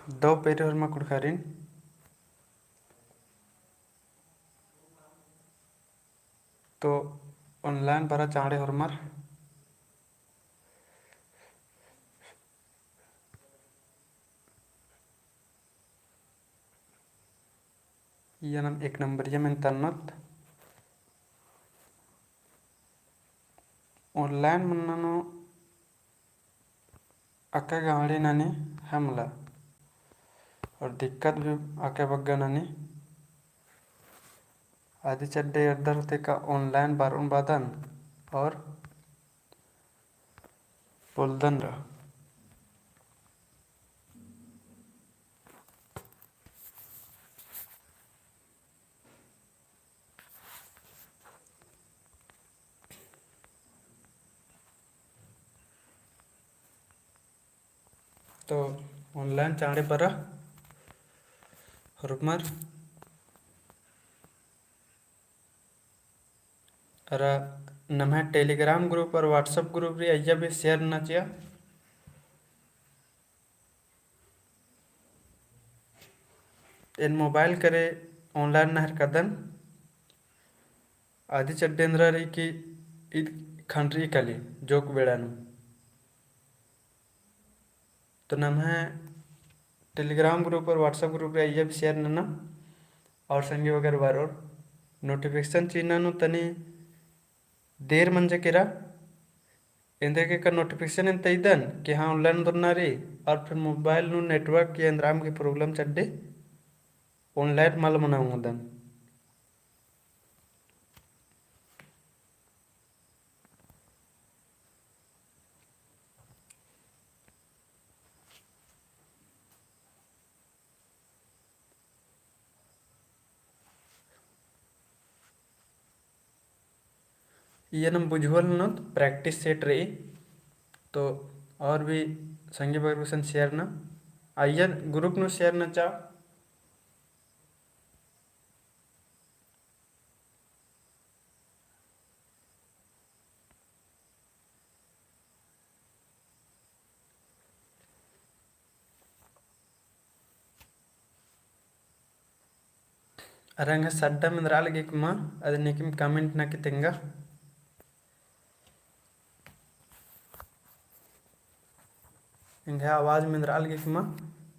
दो पेरे हरमा कुड़खारिन तो ऑनलाइन भरा चाँड़े हरमार यनम एक नंबर ये में तन्नत ऑनलाइन मन्नानो अक्का गाड़ी नानी हमला और दिक्कत भी आके बग्गा नानी आदि चड्डे अड्डर होते का ऑनलाइन बारून बादन और बोलदन रहा तो ऑनलाइन चाँड़े परा हरमार अरा नम्हे टेलीग्राम ग्रुप और व्हाट्सएप ग्रुप रे अय्या भी शेयर ना चिया इन मोबाइल करे ऑनलाइन नहर कदन आदि चड्डेंद्रा री की id खंड्री कली जोक बेड़ानु तो नम्हे टेलीग्राम ग्रुप और व्हाट्सएप ग्रुप रे अय्या भी शेयर नना और संगी वगैरह बारोर नोटिफिकेशन चीनानु तनी देर मंजे किरा इंदे के का नोटिफिकेशन इन तैदन कि हाँ ऑनलाइन दुन्नारी और फिर मोबाइल नु नेटवर्क के अंदराम की प्रॉब्लम चड्डे ऑनलाइन मल मनाऊंगा दन ये नम बुझवल न प्रैक्टिस सेट रही तो और भी संगी परमिशन शेयर ना आइए ग्रुप नु शेयर ना चाह अरंग सड्डा में रालगे कुमा अद निकिम कमेंट ना कितेंगा इंगे आवाज में रालगे कुमा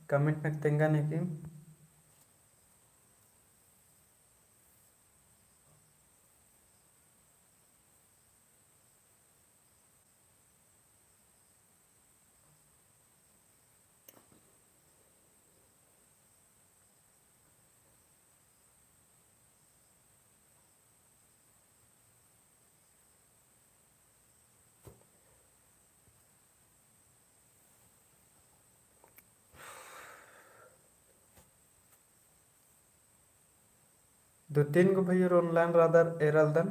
कमेंट ना कितेंगा निकिम दो तीन को भैया ऑनलाइन रादर एरलदन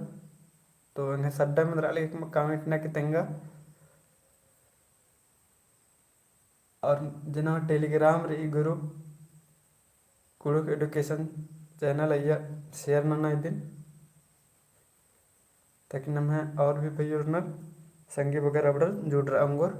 तो इंगे सड्डा में रालगे कुमा कमेंट ना कितेंगा और जिना टेलीग्राम रे ग्रुप कुड़ुक एडुकेशन चैनल अय्या शेयर ना दिन ताकि नम्हे और भी भैया संगी वगैरह बड़ल जुड़ रहा अंगोर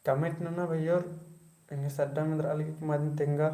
कमेंट ना भैया इंगे सड्डा में राली की मादिन तेंगा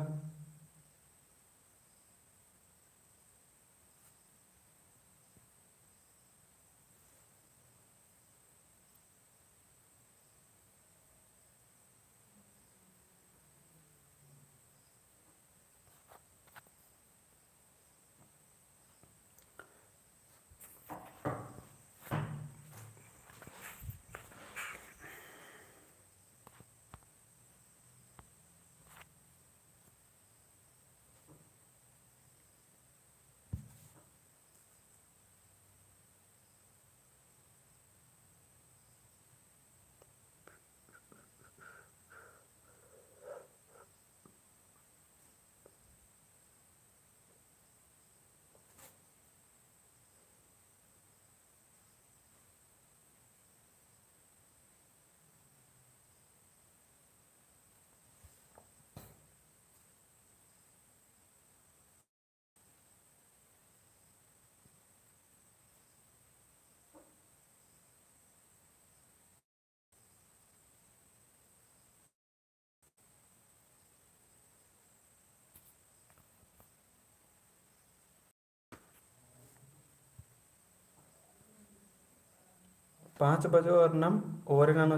पाँच बजे और नम और गानो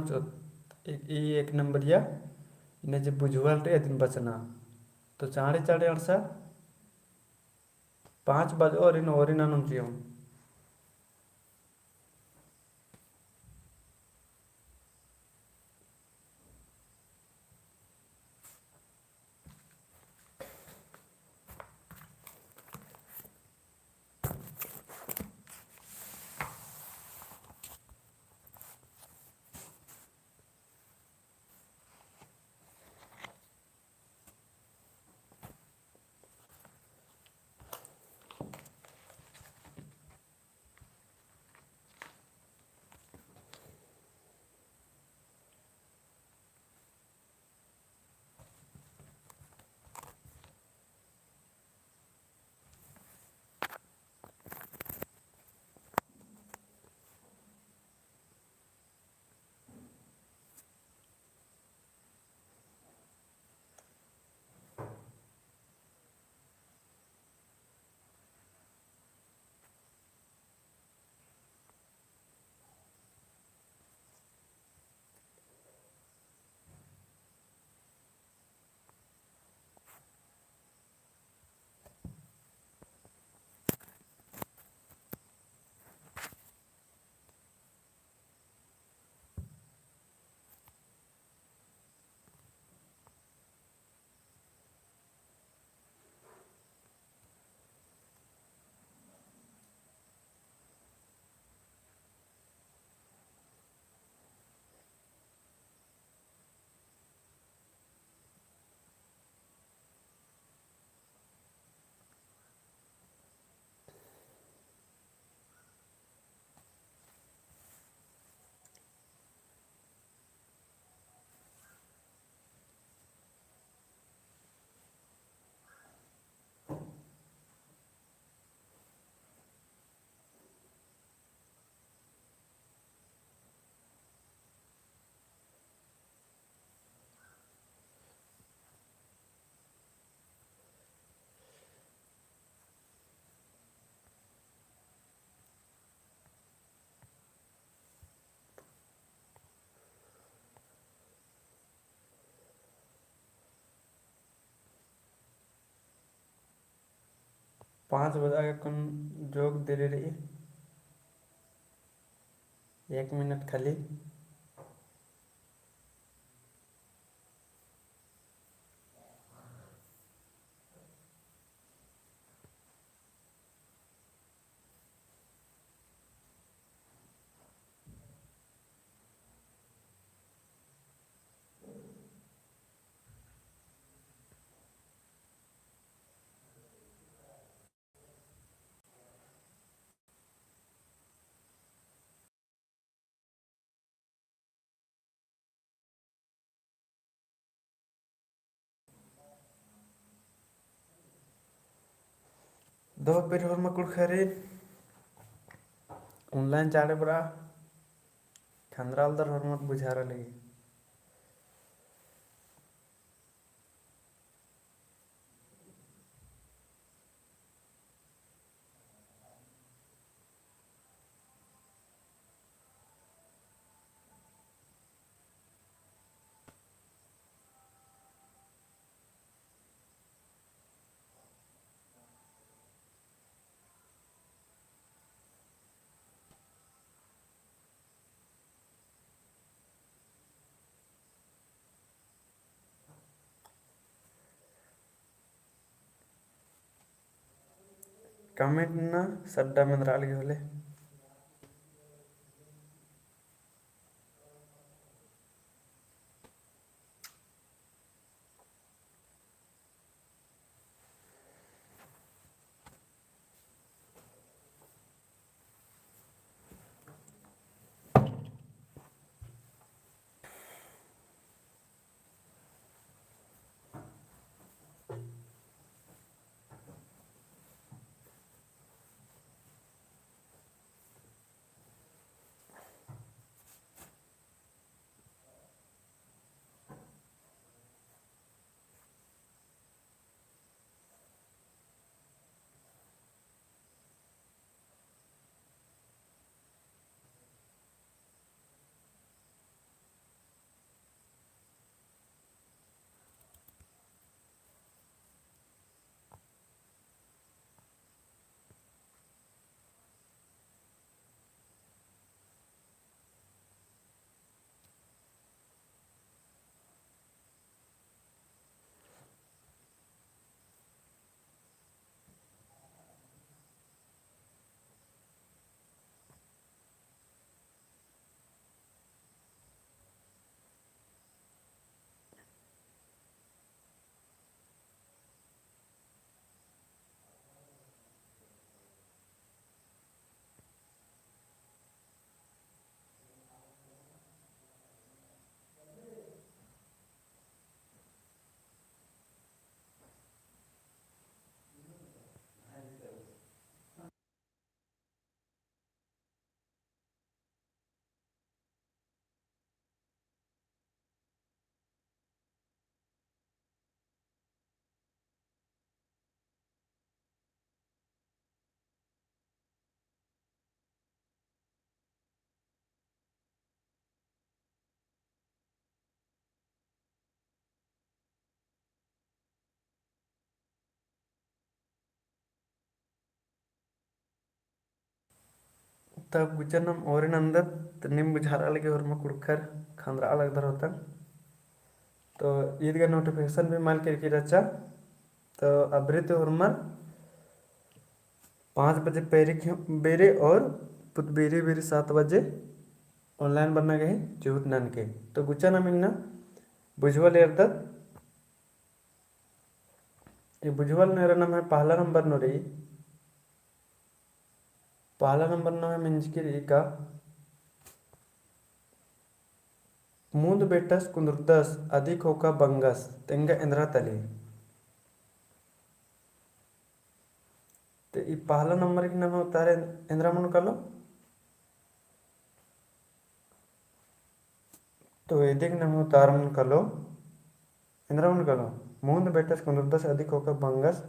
एक नंबर या इन्हें जब बुझवाल रे दिन बचना तो चाड़े चाड़े अड़सा 5 बजे और इन नानम जियो 5 बजे आगे कौन जोग दे रही 1 मिनट खाली दो पेर और मकुड़ खरे ऑनलाइन चाड़े बरा खंद्राल दर और मत बुझारा लगी कमेंट ना सड्डा में राल होले तब गुजरनम और नंदत निम बुझारा लगे और में कुड़कर खंदरा अलग धर होता तो ईद का नोटिफिकेशन भी माल करके रचा तो अबरे तो हरमर 5 बजे बेरे और पुत बेरे बेरे 7 बजे ऑनलाइन बनना गए चूत नन के तो गुचा ना मिलना बुझवल एरदत ये बुझवल नेरा नाम है पहला नंबर नो रही पहला नंबर नो है मिंजकी का मूंद बेटस कुंद्रदस अधिक होका बंगस तेंगा इंद्रा तली तो ये पहला नंबर की नाम होता है इंद्रा मन का लो तो ये नाम होता है मन का लो इंद्रा मन का लो मूंद बेटस कुंद्रदस अधिक होका बंगस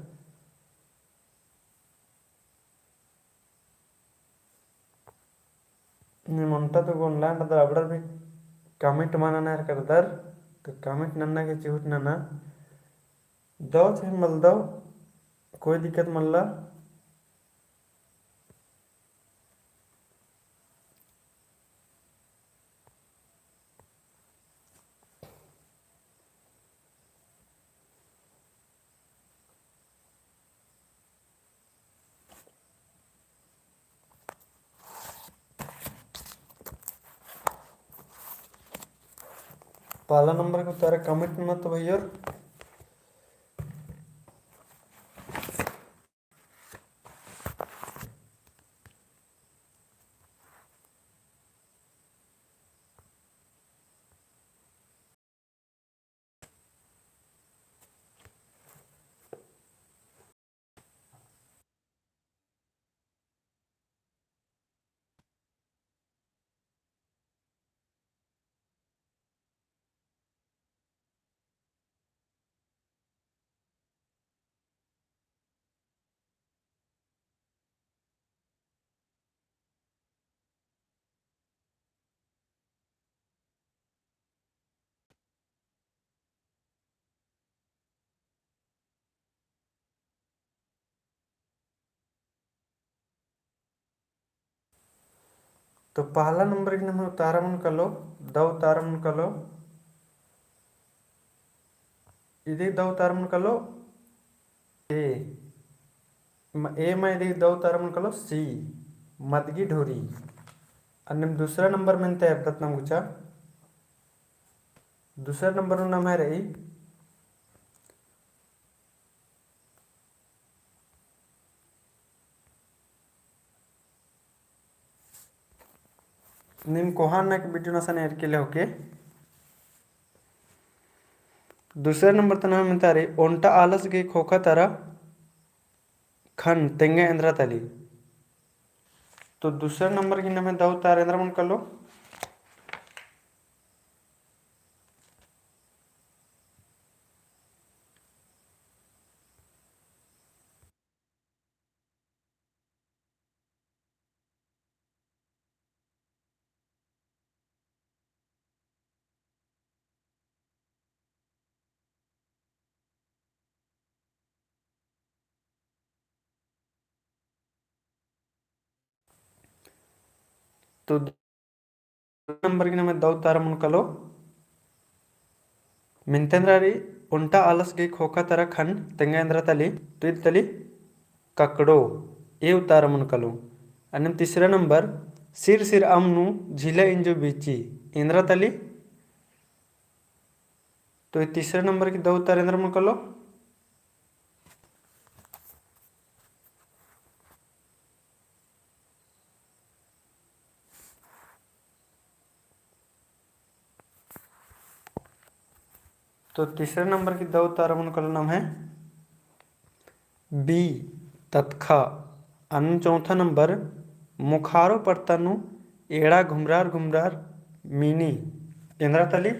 मंटा तो ऑनलाइन अदर अबडर भी कमेंट माना करदर तो कमेंट नन्ना के चिहुट नन्ना दो छे मल दो कोई दिक्कत मल्ला पहला नंबर को तारा कमेंट मत भैया तो पहला नंबर की नाम तारा मन का लो दो तारा मन का लो इधे दो तारा मन का लो ए ए मध्ये दौ तारमणकलो सी मदगी ढोरी आणि दुसरा नंबर में तयार नाम गुचा दूसरा नंबर नाम है रही निम कोहान ना बिटू नसन एर के लिए होके दूसरा नंबर तना में तारे ओंटा आलस गे खोखा तारा खन तेंगे इंद्रा तली। तो दूसरा नंबर की नाम है दाऊ तारेंद्र मन कर लो। तो नंबर की नाम है दाऊ तारा मन कर लो मिंतेंद्रारी उंटा आलस गे खोखा तारा खन तेंगा इंद्रा तली तो तली ककड़ो ये उतार मन कलो। आणि तिसरा नंबर सिर सिर आमनु झिला इंजो बीची इंद्रा तली तो तीसरे नंबर की दो उतार इंद्रा मन कलो। तो तीसरे नंबर की दो उतार मन कलो नाम है बी तत्खा। आणि चौथा नंबर मुखारो पड़तानु एड़ा घुमरार घुमरार मीनी इंद्रा तली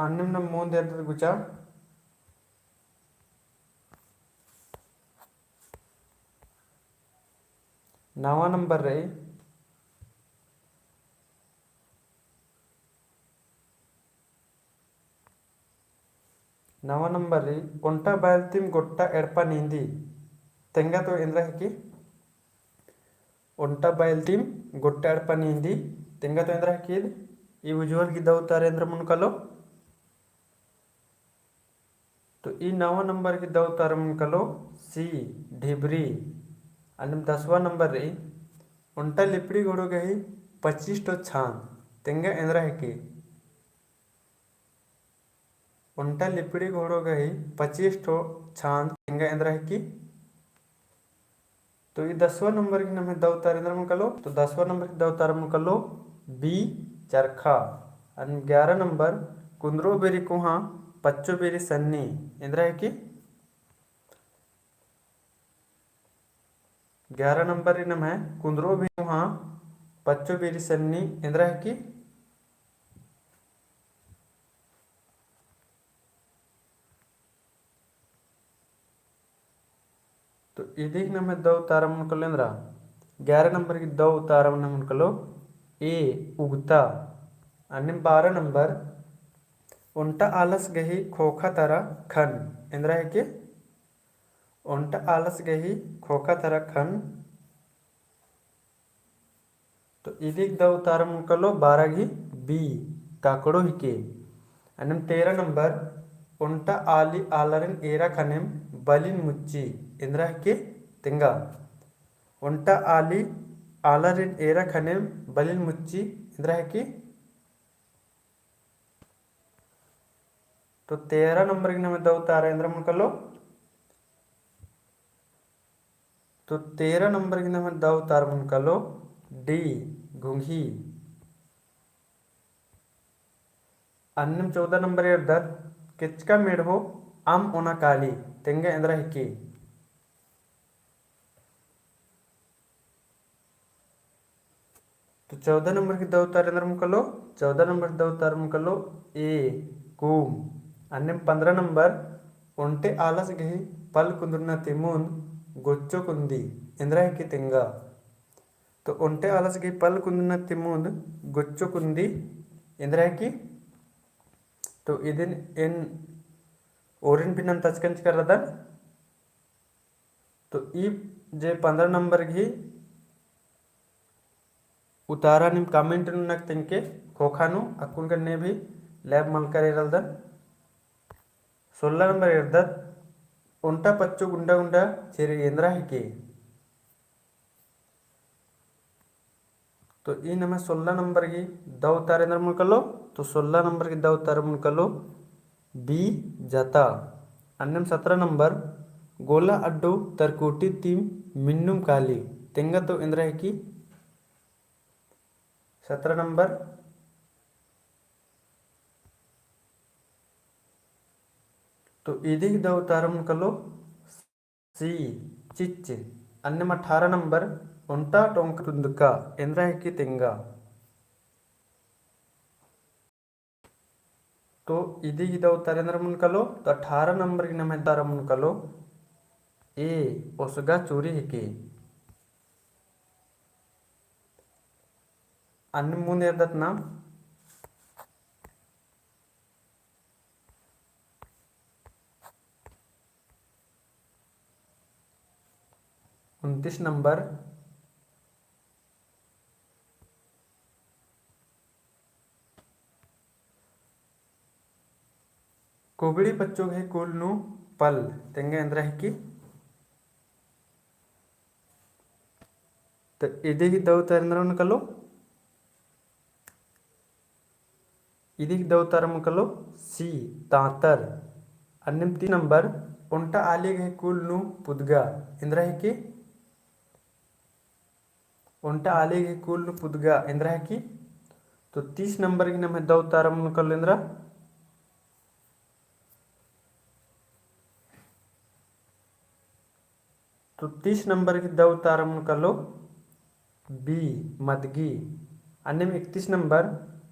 अन्यम न मूंद एर्दत गुचा नवा नंबर रही नवा नंबर री ओंटा बायल्तिम गोट्टा एड़पा नींदी तेंगा तो इंद्रा है कि ओंटा बायल्तिम गोट्टा एड़पा नींदी तेंगा तो इंद्रा है कि ई उज्वल की दऊ तारेंद्र मुनकलो तो ई नवा नंबर की दऊ तार मुनकलो सी ढिबरी अन्य 10वां नंबर री ओंटा लिपड़ी गोड़ो गही 25 तो छान तेंगा इंद्रा है कि ओंटा लिपड़ी घोड़ो गही 25 ठो छान तेंगा इंद्रा है कि तो ये 10वां नंबर की नमे दऊ तारेंद्र मन कलो तो 10वां नंबर की दऊ तार मन कलो बी चरखा और 11 नंबर कुंद्रो बेरी कुहा पच्चो बेरी सन्नी इंद्रा है कि 11 नंबर की नम है कुंद्रो बेरी कुहा पच्चो बेरी सन्नी इंद्रा है कि तो इदी नमे दऊ तार मन कलो इंद्रा 11 नंबर की दऊ तार मन कलो ए उगता अन्य 12 नंबर ओंटा आलस गही खोखा तारा खन इंद्रा है कि ओंटा आलस गही खोखा तारा खन तो इदिक दऊ तार मन कलो 12 गी बी काकड़ो हिके अन्य 13 नंबर ओंटा आली आलरन एरा खनेम बलिन मुच्ची इंद्रा है कि तेंगा ओंटा आली आलरन एरा खनेम बलिन मुच्ची इंद्रा है कि तो 13 नंबर की नमे दऊ तारा इंद्र मन कलो तो 13 नंबर की नमे दऊ तार मन कलो डी घुंघी अन्यम 14 नंबर एर्दत किचका मेढ़ो आम ओना काली तेंगा इंद्रा है कि तो 14 नंबर की दऊ तार इंद्र मन कलो 14 नंबर दऊ तार मन कलो ए कूम अन्यम 15 नंबर ओंटे आलस गही पल कुंदुरना तिमुन गोच्चो कुंदी इंद्रा है कि तेंगा तो ओंटे आलस गही पल कुंदुरना तिमुन गोच्चो कुंदी इंद्रा है कि तो इदिन इन ओरिन पिनम तचकंच कर रहा तो ई जे 15 नंबर की उतारा निम कमेंट नक तेंके खोखानु अकुन करने भी लैब मलकर इरलदन 16 नंबर इरदत ओंटा पच्चो गुंडा गुंडा चेरी इंद्रा है कि तो ई नमे 16 नंबर की दऊ तार इंद्र मन कलो तो 16 नंबर की दऊ तार मन कलो बी जता अन्यम 17 नंबर गोला अड्डो तरकोटी तीम मिन्नुम काली तेंगा तो इंद्रा है कि 17 नंबर तो इदिक दऊ तार मन कलो सी चिच अन्यम 18 नंबर ओंटा टोंक तुंदका इंद्रा है कि तेंगा तो इदी दऊ तारेंद्र मन कलो तो 18 नंबर की नमे तार मन कलो ए ओसगा चोरी है कि अन्य मुंद एर्दत नाम 29 नंबर कोबड़ी बच्चों है कुल नु पल तेंगे अंदर है कि तो इधे ही दऊ तारेंद्र कलो इधे ही दऊ तारम कलो सी तातर अन्यम 3 नंबर उन्टा आले गए कुल नु पुदगा इंद्र है कि उन्टा आले गए कुल नु पुदगा इंद्र है कि तो 30 नंबर की नम है दऊ तारम कलो इंद्र तो 30 नंबर की दऊ तारम कलो बी मदगी अन्य में 31 नंबर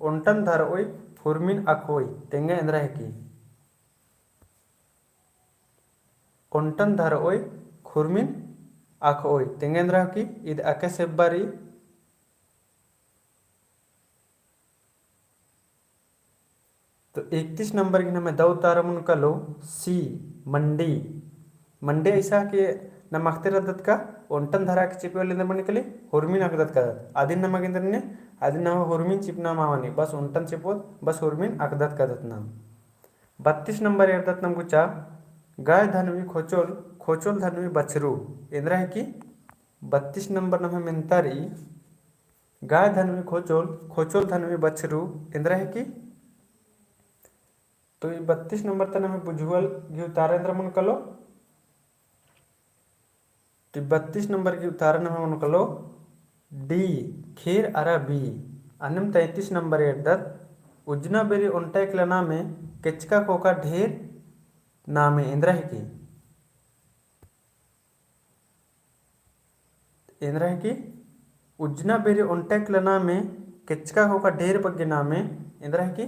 ओंटन धर ओई फुरमीन अखोई तेंगे इंद्रा है की कोंटन धर ओय खुरमीन आख ओय तेंगे इंद्रा की इद अके सेब्बारी तो 31 नंबर की नमे दौ तारमुन कलो सी मंडी मंडे ऐसा कि नमकते रदत का ओंटन धरा के चिपे वाले मन के लिए हुरमीन अकदत का आदिन नमक इंद्रने आदिन नाम हुरमीन चिपना मावानी बस ओंटन चिपोत बस हुरमीन अकदत का दत नाम 32 नंबर एरदत नम गुचा गाय धनवी खोचोल खोचोल धनवी बछरू इंद्रा है कि 32 नंबर नमे मिंतारी गाय धनवी खोचोल खोचोल धनवी बछरू इंद्रा है कि तो 32 नंबर तक हमें बुझुअल घी उतारेंद्र मन कलो तो 32 नंबर की उतारण में मन कलो डी खीर अरा बी अन्यम 33 नंबर एड्दत उजना बेरी उन्टा एकला में केचका कोका ढेर नामे इंद्रा है की इंद्रा है की उजना बेरी उन्टा एकला में केचका कोका ढेर बग्गे नामे इंद्रा है की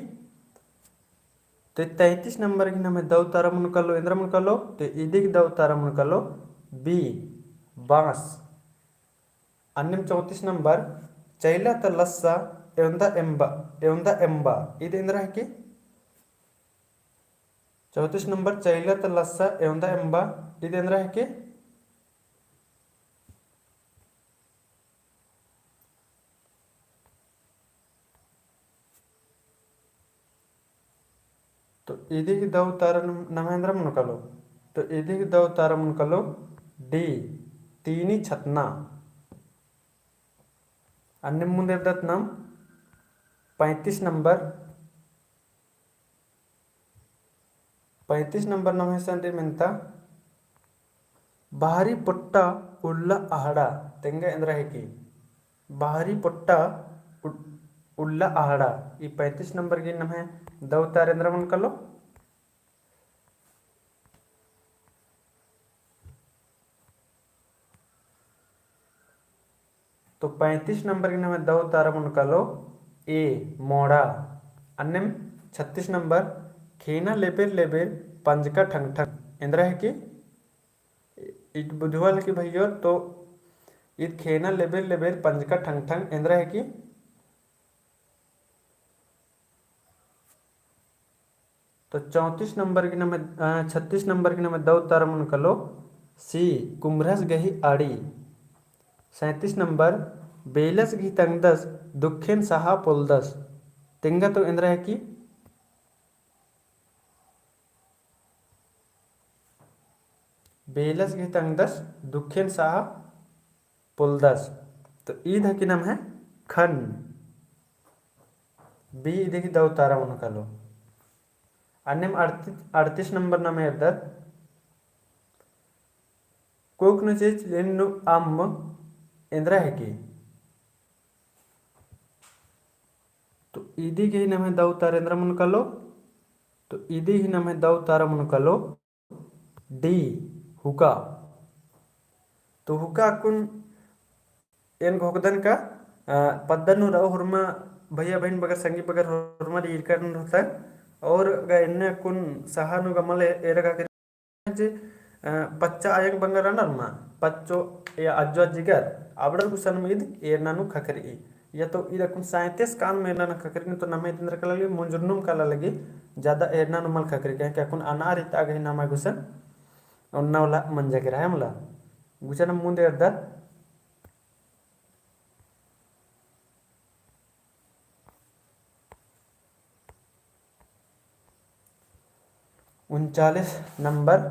तो 33 नंबर की नमे दौ तारा मुन कलो इंद्र मुन कलो तो इदी की दौ तारा मुन कलो बी बांस अन्यम 34 नंबर चैला त लस्सा एवंदा एम्बा इद इंद्र है की 34 नंबर चैला त लस्सा एवंदा एम्बा इद इंद्र है की तो इदी की दौ तारा नमेंद्र मुन कलो तो इदी की दौ तारा मुन कलो डी तीनी छतना अन्य मुंदे दत्त नाम 35 नंबर नाम है संदे मिनता बाहरी पुट्टा उल्ला आहड़ा तेंगे इंद्रा है की बाहरी पुट्टा उल्ला आहड़ा ये 35 नंबर की नाम है दौ तारेंद्र मन कलो तो 35 नंबर की नाम है दौ तारा मन कलो ए मोड़ा अन्य 36 नंबर खेना लेबेर लेबेर पंजका ठंग ठंग इंद्रा है कि इत बुधवाल की भैया तो इत खेना लेबेर लेबेर पंजका ठंग ठंग इंद्रा है कि तो 34 नंबर की नाम 36 नंबर की नाम दौ तारा मन कलो सी कुम्भरस गही आड़ी 37 नंबर बेलस घी तंगदस दुखेन सहा पोलदस तेंगा तो इंद्रा है कि बेलस घी तंगदस दुखेन सहा पोलदस तो ईद है कि नाम है खन बी ईद की दौ तारा मन कलो अन्यम 38 नंबर नाम है कोकनुचेच लेन्नु आम इंद्रा है की तो ईदी के ही नाम है दौ तारेंद्र मन कलो तो ईदी ही नाम है दौ तारा मन कलो डी हुका तो हुका कुन एन घोकदन का पद्दनु रहो हुरमा भैया बहन बगर संगी बगर हुरमा ईरकन होता और गन्ने कुन सहानु गमल एरगा के जे पच्चा आयक बंगर नरमा पच्चो या अज्जो जिगर आबडर कुसन मीद एरनानु खकरी या तो इधर कुन साइंटिस्ट कान में ना खकरी तो नमे इंद्र कला लगी मुंजुनुम कला लगी ज्यादा एरनानु मल खकरी क्या कुन अनार इता गही नामा गुसन और नवला मंजे के रहा मला गुसन मुंदे अद्दा 39 नंबर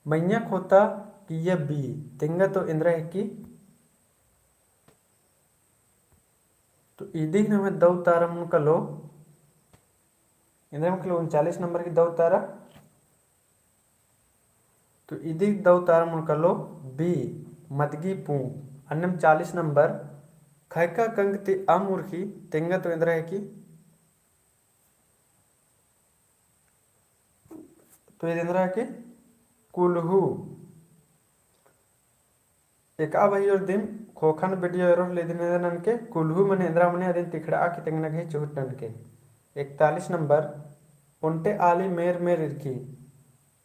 मैया खोता कि यह बी तेंगा तो इंद्रा है कि तो इदी नाम है दौ तारा मुनका लो इंद्रा मुनका लो 39 नंबर की दौ तारा तो इदी दौ तारा मुनका लो बी मदगी पू अन्यम 40 नंबर खैका कंग ते आमुर्खी तेंगा तो इंद्रा है कि तो ये इंद्रा है कि कुलहू एका भैयोर दिन खोखन वीडियो एरो ले दिन के कुल्हू मन इंद्रा मने दिन तिखड़ा की तेंगना घे चुहट के 41 नंबर उन्टे आली मेर मेर इरकी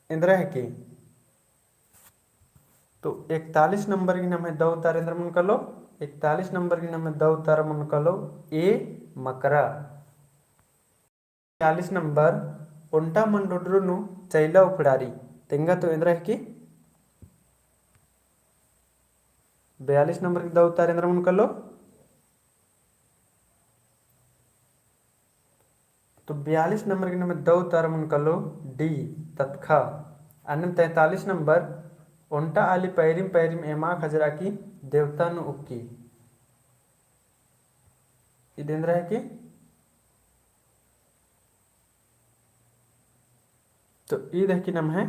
इंद्रा है की। तो 41 नंबर की नाम है दो तार इंद्र मन कलो 41 नंबर की नाम है दो तार मन कलो ए मकरा। 40 नंबर उन्टा मन डुडरू नु चैला उखड़ारी तेंगा तो इंद्रा है की। 42 नंबर की दो तार इंद्र मन कलो। तो 42 नंबर की नाम है दो तार मन कलो डी तत्खा। अन्य 43 नंबर उन्टा आली पैरिम पैरिम एमा खजरा की देवता नु उक्की इदेंद्र है कि। तो ईद है कि नाम है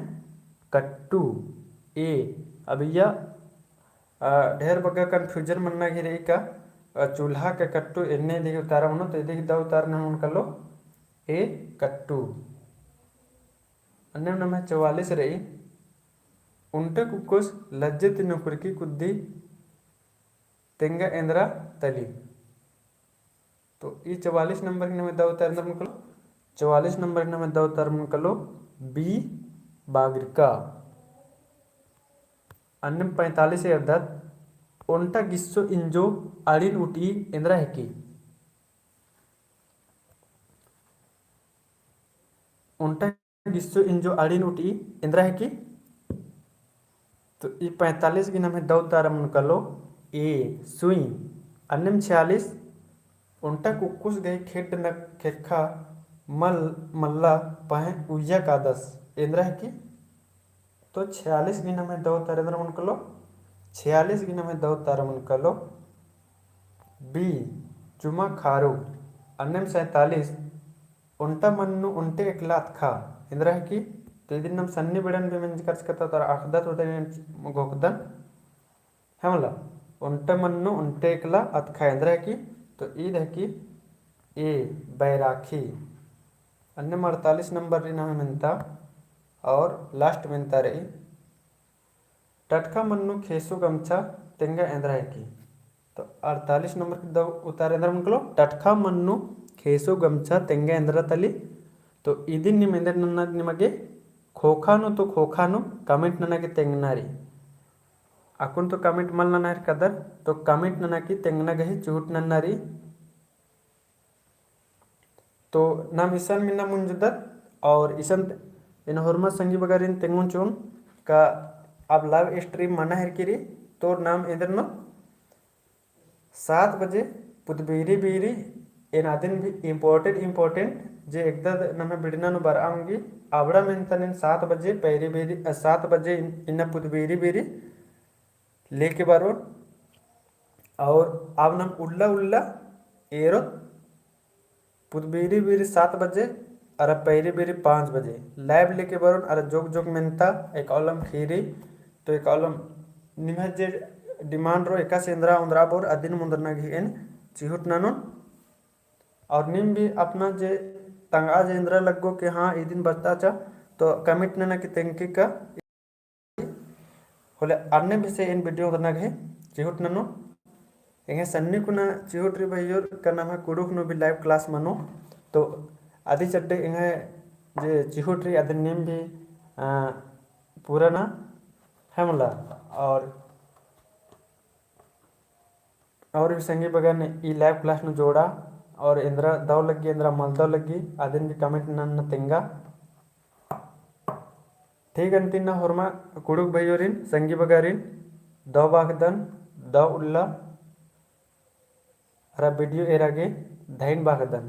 कट्टू ए। अब यह ढेर बग्गा कन्फ्यूजन मनना घिरे का चूल्हा के कट्टू इन्ने दिखे उतारा मनो तो इधे दा उतारना मन कलो ए कट्टू। अन्य नाम है 44 रही उन्टे कुकुस लज्जित नुकुरकी कुद्दी तेंगा इंद्रा तली। तो ये 44 नंबर की नाम दो उतार मन कलो 44 नंबर की नाम दो उतार मन कलो बी बागरिका। अन्य 45 अर्थात उन्टा गिस्सो इंजो आड़ीन उठी इंद्रा है की। उन्टा गिस्सो इंजो आड़ीन उठी इंद्रा है की। तो ये 45 की नाम है दो तारा मन कलो ए सुई। अन्य 46 उन्टा कुकुस गई खेड न खेखा मल मल्ला पहे उया कादस इंद्रा है की। तो 46 की नाम है दो तारा इंद्र मन कलो 46 की नाम है दो तारा मन कलो बी चुमा खारू। अन्य 47 उन्टा मन्नु उन्टे एकलात खा इंद्रा है की। तो इधर नम सन्नी बिड़न भी मंज कर सकता तो आखदा तो गोकदन है मला उन्टे मन्नु उन्टे एकला अतखा इंद्रा है की। तो ईद है कि ए बैराखी। अन्य 48 नंबर री नाम मिलता और लास्ट मिलता रही टटका मन्नु खेसु गमछा तेंगा इंद्रा है की। तो 48 नंबर की दो उतार इंद्र मन कलो टटका मन्नु खेसु गमछा तेंगा इंद्रा तली। तो इदिन निमेंद्र नन्ना निಮಗೆ खोखानु तो खोखानु कमेंट नना की तेंगनारी अकुन तो कमेंट मल नना कदर तो कमेंट नना की तेंगना गही चूट नन्नारी। तो नाम ईसन मिना मुंजदत और ईसन इन हरमा संगी बगारिन तेंगुन चुन का अब लाइव स्ट्रीम मना है किरी। तो नाम इधर न 7 बजे पुदबीरी बीरी इन आदिन भी इम्पोर्टेंट जे एकदा नमे बिड़ना नु बार आऊंगी आवड़ा में तनिन 7 बजे पैरी बेरी 7 बजे इन पुदबीरी बेरी लेके बारो और अब नम उल्ला उल्ला एरो पुदबीरी बेरी 7 बजे अरे पैरी बेरी 5 बजे लाइव लेके बारो अरे जोग जोग मेंता एक ऑलम खीरी। तो एक ऑलम निमह जे डिमांड रो एका सेंद्रा उंद्रा बोर अदिन मुंदरना घी इन चिहुट नानो और निम भी अपना जे तंगा जे इंद्रा लगो कि हाँ ई दिन बचता चा तो कमिट नना की तेंकी का होले अन्य भी से इन वीडियो करना घे चिहुट ननो एंगे सन्नी कुना चिहुट रे भैयोर का नाम है कुडुक नो भी लाइव क्लास मनो। तो आदि चड्डे एंगे जे चिहुट रे आदि नेम भी पूरा ना हमला और भी संगी बगन ई लाइव क्लास नु जोड़ा और इंद्रा दाव लगी इंद्रा मलदाव लगी आदिन भी कमेंट नन्न तेंगा ठीक अंतिन हरमा कुडुक भैयोरिन संगी बगारिन दाव बागदन दाव उल्ला अरा वीडियो एरागे धैन बागदन।